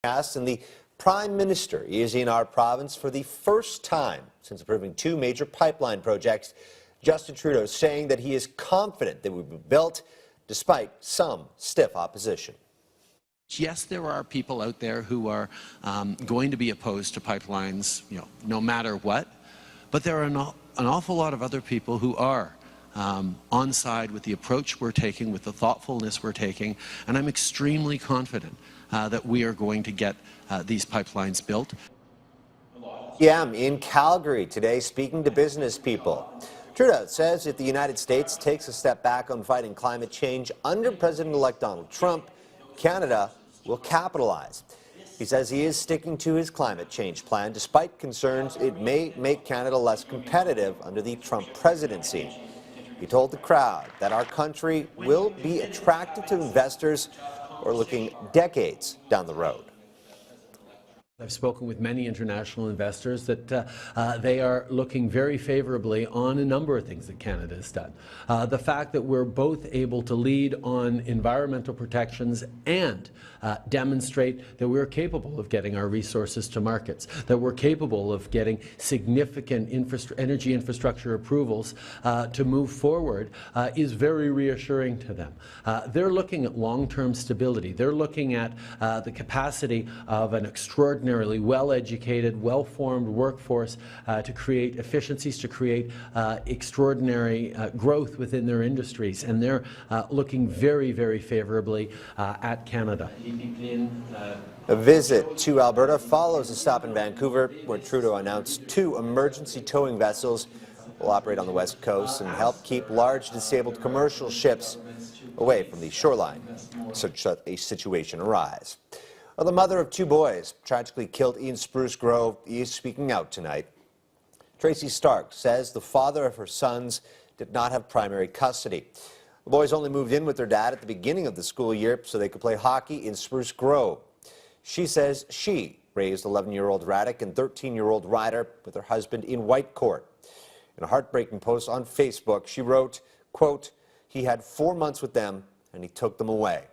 And the Prime Minister is in our province for the first time since approving two major pipeline projects. Justin Trudeau saying that he is confident they will be built despite some stiff opposition. Yes, there are people out there who are going to be opposed to pipelines, no matter what. But there are an awful lot of other people who are on side with the approach we're taking, with the thoughtfulness we're taking, and I'm extremely confident that we are going to get these pipelines built. Yeah, I'm in Calgary today speaking to business people. Trudeau says if the United States takes a step back on fighting climate change under President-elect Donald Trump, Canada will capitalize. He says he is sticking to his climate change plan despite concerns it may make Canada less competitive under the Trump presidency. He told the crowd that our country will be attractive to investors who are looking decades down the road. I've spoken with many international investors that they are looking very favorably on a number of things that Canada has done. The fact that we're both able to lead on environmental protections and demonstrate that we're capable of getting our resources to markets, that we're capable of getting significant energy infrastructure approvals to move forward is very reassuring to them. They're looking at long-term stability. They're looking at the capacity of an extraordinarily well-educated, well-formed workforce to create efficiencies, to create extraordinary growth within their industries, and they're looking very, very favorably at Canada. A visit to Alberta follows a stop in Vancouver where Trudeau announced two emergency towing vessels will operate on the west coast and help keep large disabled commercial ships away from the shoreline should a situation arise. Well, the mother of two boys tragically killed in Spruce Grove is speaking out tonight. Tracy Stark says the father of her sons did not have primary custody. The boys only moved in with their dad at the beginning of the school year so they could play hockey in Spruce Grove. She says she raised 11-year-old Radek and 13-year-old Ryder with her husband in Whitecourt. In a heartbreaking post on Facebook, she wrote, quote, "He had 4 months with them and he took them away."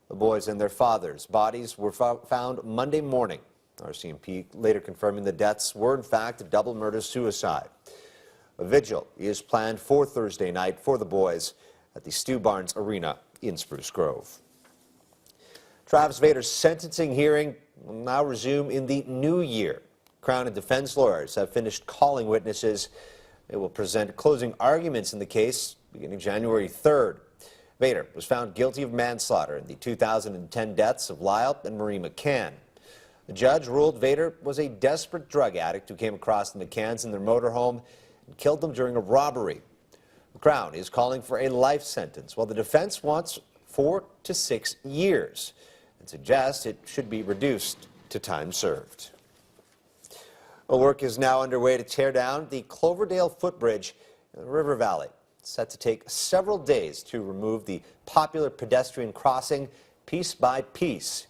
The boys and their father's bodies were found Monday morning. RCMP later confirming the deaths were in fact a double murder-suicide. A vigil is planned for Thursday night for the boys at the Stu Barnes Arena in Spruce Grove. Travis Vader's sentencing hearing will now resume in the new year. Crown and defense lawyers have finished calling witnesses. They will present closing arguments in the case beginning January 3rd. Vader was found guilty of manslaughter in the 2010 deaths of Lyle and Marie McCann. The judge ruled Vader was a desperate drug addict who came across the McCanns in their motorhome and killed them during a robbery. The Crown is calling for a life sentence, while the defense wants 4 to 6 years and suggests it should be reduced to time served. Well, work is now underway to tear down the Cloverdale footbridge in the River Valley. It's set to take several days to remove the popular pedestrian crossing piece by piece.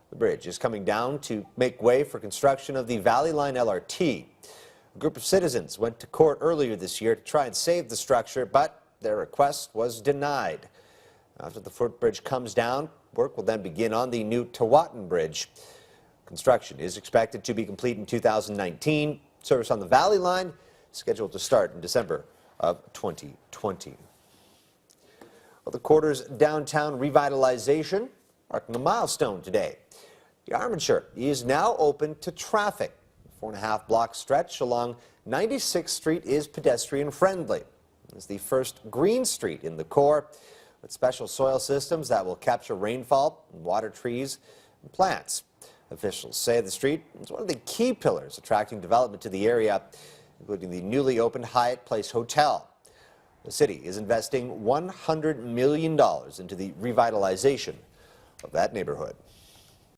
The bridge is coming down to make way for construction of the Valley Line LRT. A group of citizens went to court earlier this year to try and save the structure, but their request was denied. After the footbridge comes down, work will then begin on the new Tawatan Bridge. Construction is expected to be complete in 2019. Service on the Valley Line is scheduled to start in December of 2020. Well, the quarter's downtown revitalization marking a milestone today. The Armature is now open to traffic. The 4.5-block stretch along 96th Street is pedestrian friendly. It's the first green street in the core with special soil systems that will capture rainfall and water trees and plants. Officials say the street is one of the key pillars attracting development to the area, including the newly opened Hyatt Place Hotel. The city is investing $100 million into the revitalization of that neighborhood.